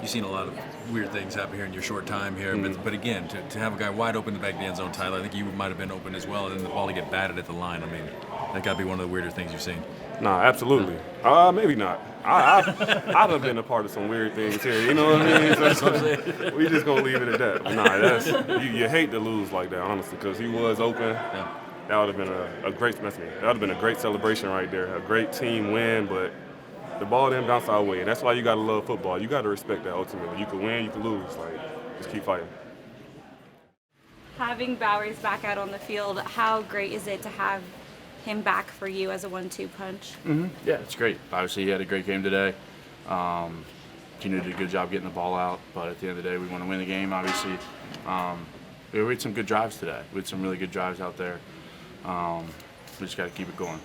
you've seen a lot of weird things happen here in your short time here. But again, to have a guy wide open to back the end zone, Tyler, I think you might have been open as well, and then the ball to get batted at the line. I mean, that got to be one of the weirder things you've seen. Nah, absolutely. Maybe not. I've been a part of some weird things here. You know what I mean? So, we just gonna leave it at that. But nah, you hate to lose like that, honestly, because he was open. Yeah. That would have been a great specimen. That would have been a great celebration right there. A great team win, but the ball didn't bounce our way. And that's why you gotta love football. You gotta respect that ultimately. You can win, you can lose. Like, just keep fighting. Having Bowers back out on the field, how great is it to have him back for you as a 1-2 punch? Yeah, it's great. Obviously, he had a great game today. Gino did a good job getting the ball out, but at the end of the day, we want to win the game, obviously. We had some good drives today. We had some really good drives out there. We just got to keep it going.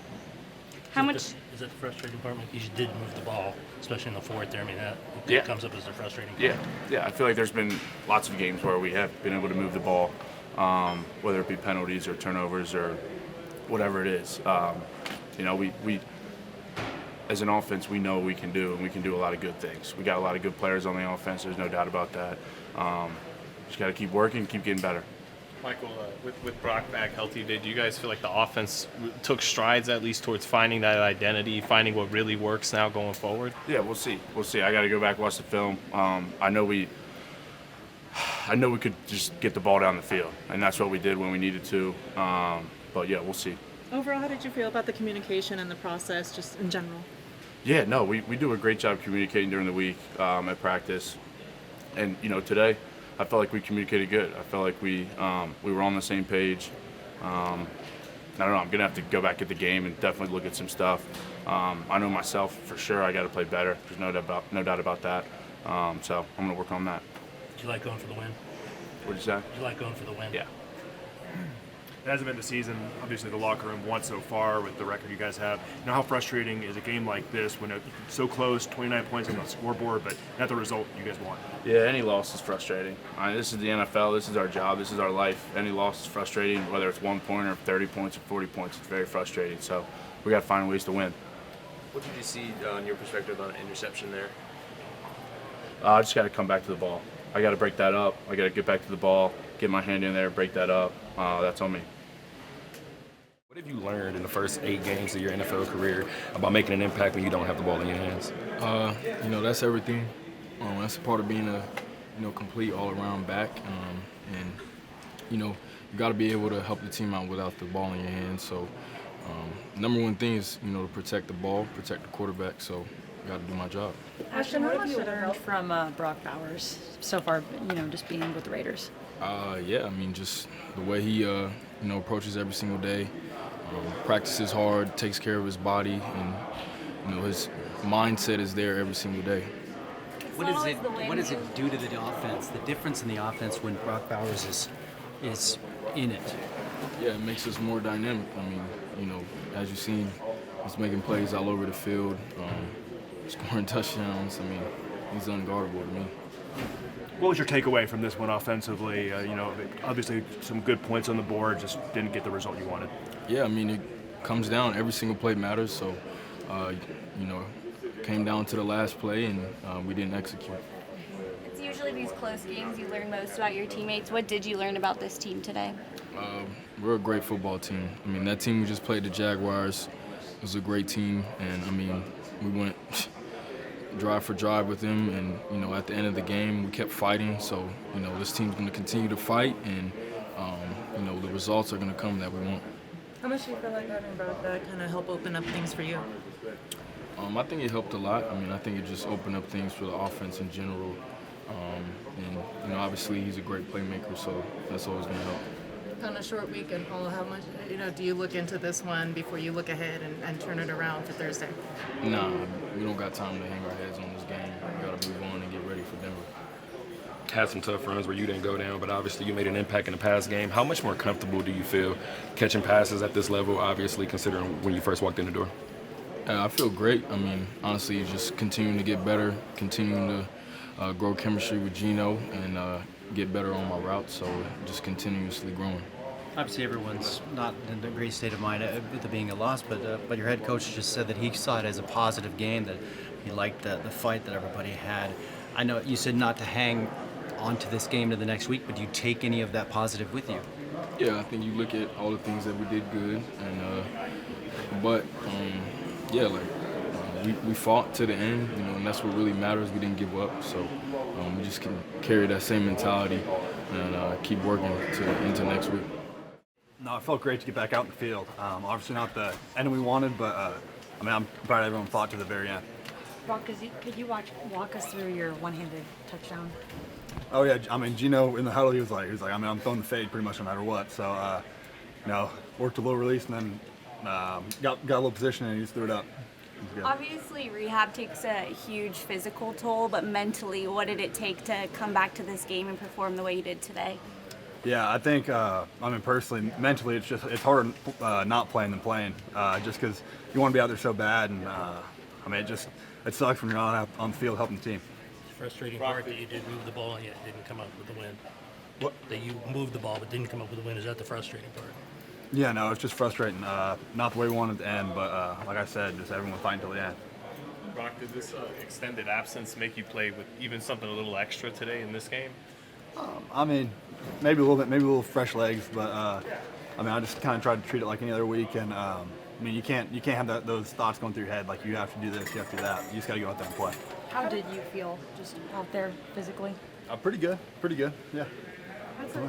How much? Is that the frustrating part? You did move the ball, especially in the fourth there. I mean, that comes up as the frustrating part. Yeah. I feel like there's been lots of games where we have been able to move the ball, whether it be penalties or turnovers or whatever it is. We as an offense, we know what we can do, and we can do a lot of good things. We got a lot of good players on the offense. There's no doubt about that. Just got to keep working, keep getting better. Michael, with Brock back healthy, did you guys feel like the offense took strides at least towards finding that identity, finding what really works now going forward? Yeah, we'll see. I got to go back watch the film. I know we could just get the ball down the field, and that's what we did when we needed to. But yeah, we'll see. Overall, how did you feel about the communication and the process, just in general? Yeah, no, we do a great job communicating during the week at practice, and today I felt like we communicated good. I felt like we were on the same page. I don't know. I'm gonna have to go back at the game and definitely look at some stuff. I know myself for sure. I got to play better. There's no doubt about that. So I'm gonna work on that. Did you like going for the win? What did you say? Did you like going for the win? Yeah. It hasn't been the season, obviously, the locker room won so far with the record you guys have. How frustrating is a game like this when it's so close, 29 points on the scoreboard, but not the result you guys want? Yeah, any loss is frustrating. This is the NFL. This is our job. This is our life. Any loss is frustrating, whether it's 1 point or 30 points or 40 points. It's very frustrating. So we got to find ways to win. What did you see on your perspective on an interception there? I just got to come back to the ball. I got to break that up. I got to get back to the ball, get my hand in there, break that up. That's on me. What have you learned in the first 8 games of your NFL career about making an impact when you don't have the ball in your hands? That's everything. That's a part of being a, complete all-around back. And you got to be able to help the team out without the ball in your hands. So, number one thing is, to protect the ball, protect the quarterback. So, got to do my job. Ashton, what have you learned from Brock Bowers so far, just being with the Raiders? Just the way he, approaches every single day, practices hard, takes care of his body, and, his mindset is there every single day. What does it do to the offense, the difference in the offense when Brock Bowers is in it? Yeah, it makes us more dynamic. As you've seen, he's making plays all over the field, scoring touchdowns. He's unguardable to me. What was your takeaway from this one offensively? Obviously some good points on the board, just didn't get the result you wanted. Yeah, it comes down. Every single play matters. So, it came down to the last play, and we didn't execute. It's usually these close games you learn most about your teammates. What did you learn about this team today? We're a great football team. That team we just played, the Jaguars, was a great team, and we went drive for drive with them, and at the end of the game we kept fighting. So this team's going to continue to fight, and the results are going to come that we want. How much do you feel like having Brock back kind of help open up things for you? I think it helped a lot. I think it just opened up things for the offense in general, and obviously he's a great playmaker, so that's always going to help. On a short weekend, Paul, how much do you look into this one before you look ahead and turn it around for Thursday? Nah, we don't got time to hang our heads on this game. We got to move on and get ready for Denver. Had some tough runs where you didn't go down, but obviously you made an impact in the pass game. How much more comfortable do you feel catching passes at this level, obviously, considering when you first walked in the door? I feel great. Honestly, just continuing to get better, continuing to grow chemistry with Gino, and get better on my route, so just continuously growing. Obviously, everyone's not in a great state of mind with it being a loss, but your head coach just said that he saw it as a positive game, that he liked the fight that everybody had. I know you said not to hang onto this game to the next week, but do you take any of that positive with you? Yeah, I think you look at all the things that we did good, and yeah, like we fought to the end, and that's what really matters. We didn't give up, so we just can carry that same mentality and keep working into next week. No, it felt great to get back out in the field. Obviously not the end we wanted, but I'm proud everyone fought to the very end. Brock, could you walk us through your one-handed touchdown? Oh yeah, Gino in the huddle, he was like, I'm throwing the fade pretty much no matter what. So, worked a little release and then got a little position and he just threw it up. Obviously, rehab takes a huge physical toll, but mentally, what did it take to come back to this game and perform the way you did today? Yeah, I think, personally, mentally, it's harder not playing than playing, just because you want to be out there so bad, and it sucks when you're not out on the field helping the team. Frustrating part that you did move the ball and yet didn't come up with the win. What? That you moved the ball but didn't come up with the win. Is that the frustrating part? Yeah, no, it's just frustrating. Not the way we wanted to end, but like I said, just everyone fighting till the end. Brock, did this extended absence make you play with even something a little extra today in this game? Maybe a little bit, maybe a little fresh legs, but I just kind of tried to treat it like any other week, and you can't have those thoughts going through your head like you have to do this, you have to do that. You just got to go out there and play. How did you feel just out there physically? Pretty good, yeah. What's it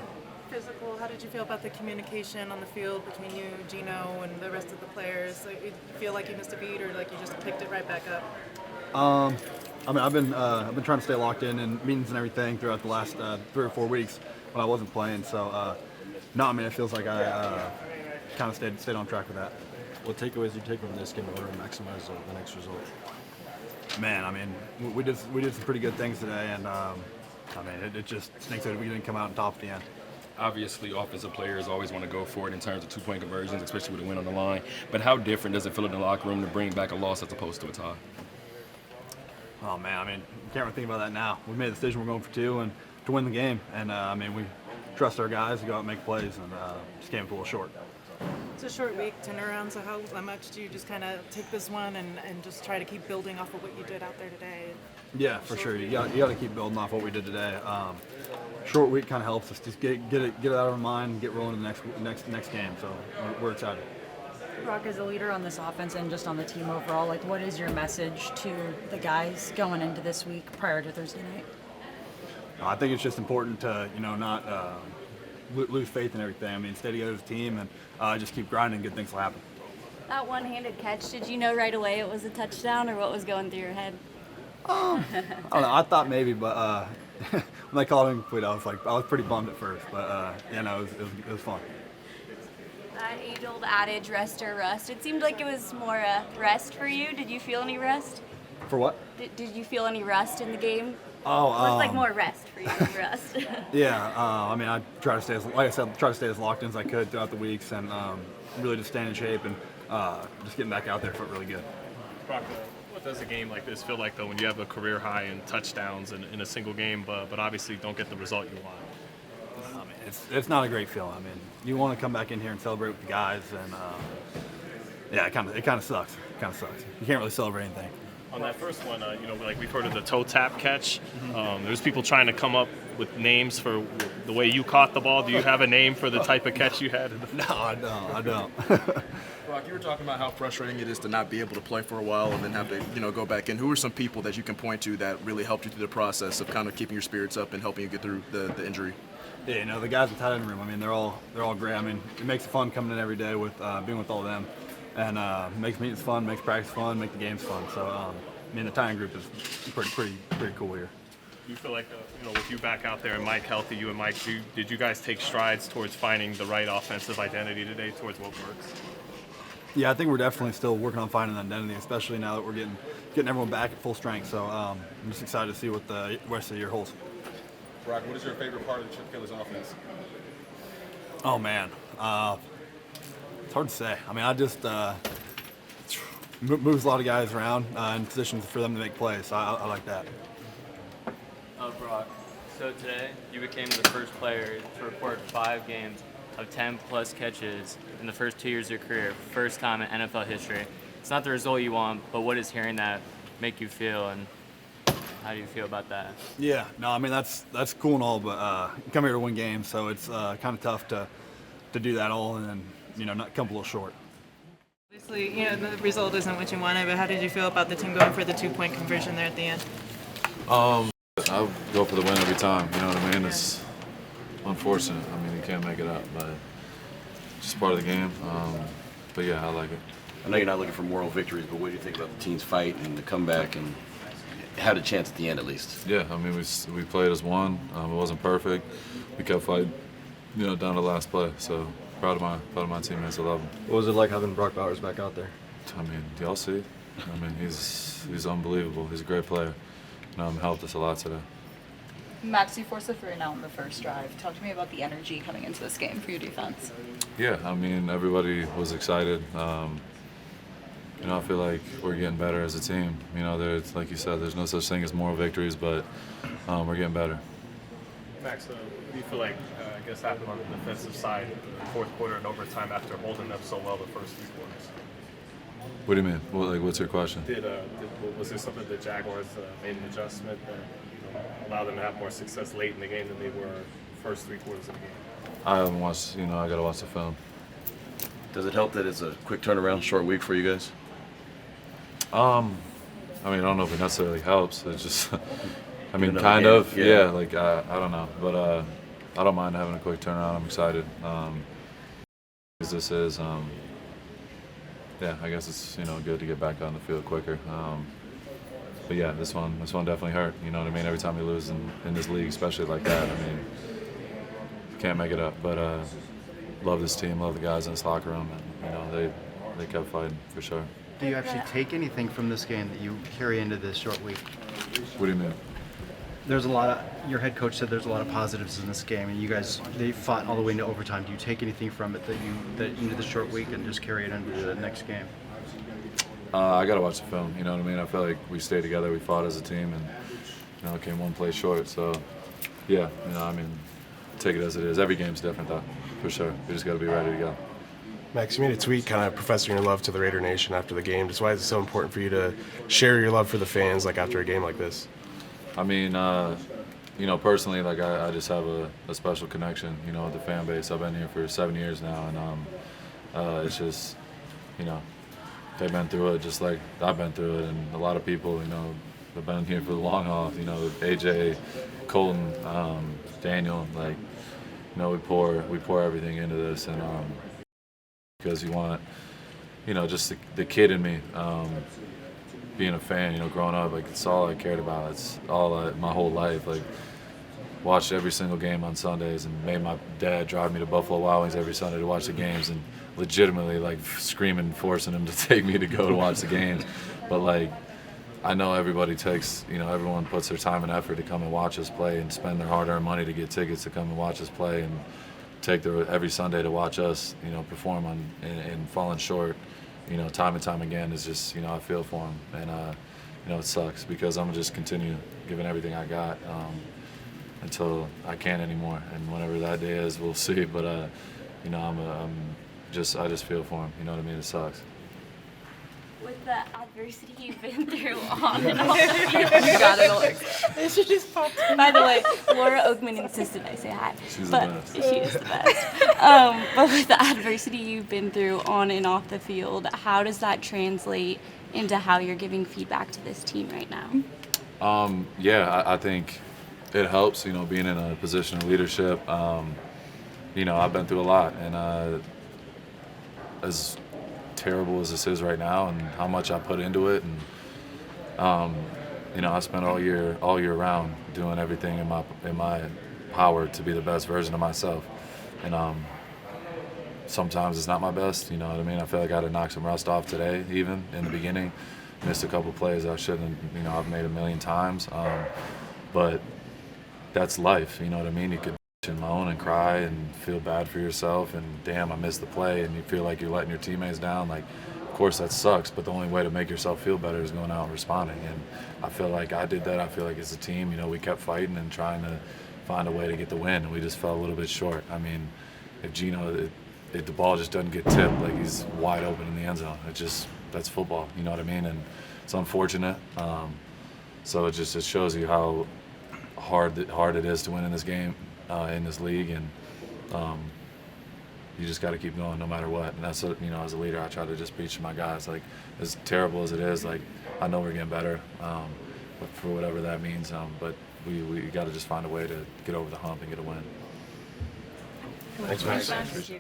physical? How did you feel about the communication on the field between you, Gino, and the rest of the players? Like, you feel like you missed a beat, or like you just picked it right back up? I've been trying to stay locked in meetings and everything throughout the last 3 or 4 weeks when I wasn't playing. So, it feels like I kind of stayed on track with that. What takeaways do you take from this game in order to maximize the next result? Man, we did some pretty good things today, and it just stinks that we didn't come out on top at the end. Obviously, offensive players always want to go for it in terms of two-point conversions, especially with a win on the line. But how different does it feel in the locker room to bring back a loss as opposed to a tie? Oh man, you can't really think about that now. We made the decision we're going for 2 and to win the game, and we trust our guys to go out and make plays, and just came up a little short. It's a short week turnaround, so how much do you just kind of take this one and just try to keep building off of what you did out there today? Yeah, for sure. You got to keep building off what we did today. Short week kind of helps us just get it out of our mind and get rolling in the next game. So we're excited. Brock, as a leader on this offense and just on the team overall, what is your message to the guys going into this week prior to Thursday night? I think it's just important to not lose faith in everything. Stay together as a team and just keep grinding. Good things will happen. That one-handed catch, did you know right away it was a touchdown, or what was going through your head? I don't know. I thought maybe, but when they called him quit, I was pretty bummed at first. But it was fun. That age-old adage, rest or rust. It seemed like it was more rest for you. Did you feel any rest? For what? Did you feel any rust in the game? Oh, Looks like more rest for you than rust. Yeah, I try to stay as locked in as I could throughout the weeks, and really just staying in shape and just getting back out there felt really good. Brock, what does a game like this feel like, though, when you have a career high in touchdowns in a single game, but obviously don't get the result you want? It's not a great feeling. You want to come back in here and celebrate with the guys, and it kind of sucks. You can't really celebrate anything. On that first one, we've heard of the toe tap catch. There's people trying to come up with names for the way you caught the ball. Do you have a name for the type of catch you had? No, I don't. Brock, you were talking about how frustrating it is to not be able to play for a while and then have to, go back in. Who are some people that you can point to that really helped you through the process of kind of keeping your spirits up and helping you get through the injury? Yeah, the guys in the tight end room. They're all great. It makes it fun coming in every day with being with all of them, and makes meetings fun, makes practice fun, makes the games fun. So, the tight end group is pretty cool here. Do you feel like, with you back out there and Mike healthy, you and Mike, did you guys take strides towards finding the right offensive identity today, towards what works? Yeah, I think we're definitely still working on finding an identity, especially now that we're getting everyone back at full strength. So I'm just excited to see what the rest of the year holds. Brock, what is your favorite part of the Chip Kelly's offense? Oh man, it's hard to say. I just moves a lot of guys around in positions for them to make plays. So I like that. Brock, so today you became the first player to record 5 games of 10-plus catches in the first 2 years of your career, first time in NFL history. It's not the result you want, but what does hearing that make you feel? And How do you feel about that? Yeah, no, I mean that's cool and all, but you come here to win games, so it's kind of tough to do that all and then not come a little short. Obviously, the result isn't what you wanted, but how did you feel about the team going for the 2-point conversion there at the end? I go for the win every time. You know what I mean? It's unfortunate. I mean, you can't make it up, but it's just part of the game. But yeah, I like it. I know you're not looking for moral victories, but what do you think about the team's fight and the comeback and had a chance at the end at least? Yeah, I mean, we played as one. It wasn't perfect. We kept fighting, down to the last play. So proud of my teammates. I love them. What was it like having Brock Bowers back out there? I mean, do y'all see? I mean, he's unbelievable. He's a great player. Helped us a lot today. Max, you forced a 3 and out in the first drive. Talk to me about the energy coming into this game for your defense. Yeah, I mean, everybody was excited. I feel like we're getting better as a team. There's, like you said, there's no such thing as moral victories, but we're getting better. Max, what do you feel like, I guess, happened on the defensive side in the fourth quarter and overtime after holding them so well the first 3 quarters? What do you mean? What's your question? Was there something the Jaguars made an adjustment that allowed them to have more success late in the game than they were first 3 quarters of the game? I haven't watched. I got to watch the film. Does it help that it's a quick turnaround, short week for you guys? I mean, I don't know if it necessarily helps. It's just, I mean, Another kind game, of. yeah. Yeah. Like I don't know, but I don't mind having a quick turnaround. I'm excited. As this is. Yeah, I guess it's good to get back on the field quicker. But yeah, this one definitely hurt. You know what I mean? Every time you lose in this league, especially like that, I mean, can't make it up. But love this team, love the guys in this locker room, and they kept fighting for sure. Do you actually take anything from this game that you carry into this short week? What do you mean? There's a lot of, your head coach said there's a lot of positives in this game, and you guys, they fought all the way into overtime. Do you take anything from it that into the short week and just carry it into the next game? I got to watch the film. You know what I mean? I feel like we stayed together, we fought as a team, and it came one play short. So, yeah, I mean, take it as it is. Every game's different, though, for sure. We just got to be ready to go. Max, you made a tweet kind of professing your love to the Raider Nation after the game. Just why is it so important for you to share your love for the fans after a game like this? I mean, personally, I just have a special connection, with the fan base. I've been here for 7 years now, and it's just, they've been through it just like I've been through it, and a lot of people, have been here for the long haul. AJ, Colton, Daniel, we pour everything into this, and because you want, just the kid in me. Being a fan, growing up, it's all I cared about. It's all my whole life. Watched every single game on Sundays and made my dad drive me to Buffalo Wild Wings every Sunday to watch the games, and legitimately screaming, forcing him to take me to go to watch the games. But I know everybody takes, everyone puts their time and effort to come and watch us play and spend their hard-earned money to get tickets to come and watch us play and take every Sunday to watch us, perform and falling short. Time and time again is just, I feel for him. And, it sucks because I'm going to just continue giving everything I got until I can't anymore. And whenever that day is, we'll see. But, I just feel for him. You know what I mean? It sucks. With the adversity you've been through on and off the field. You got it, Alex. She just popped in. By the way, Laura Oakman insisted I say hi. She's the best. She is the best. But with the adversity you've been through on and off the field, how does that translate into how you're giving feedback to this team right now? Yeah, I think it helps, being in a position of leadership. I've been through a lot, and as terrible as this is right now and how much I put into it, and I spent all year round doing everything in my power to be the best version of myself, and sometimes it's not my best. You know what I mean? I feel like I had to knock some rust off today, even in the beginning. Missed a couple plays I shouldn't. I've made a million times, but that's life. You know what I mean? You could moan and cry and feel bad for yourself, and damn, I missed the play, and you feel like you're letting your teammates down. Of course that sucks, but the only way to make yourself feel better is going out and responding. And I feel like I did that. I feel like as a team, we kept fighting and trying to find a way to get the win, and we just fell a little bit short. I mean, if Gino, if the ball just doesn't get tipped, he's wide open in the end zone, that's football. You know what I mean? And it's unfortunate. So it shows you how hard it is to win in this game, in this league, and you just got to keep going no matter what. And that's what, as a leader, I try to just preach to my guys. Like, as terrible as it is, like, I know we're getting better, for whatever that means. But we got to just find a way to get over the hump and get a win. Thanks, Max.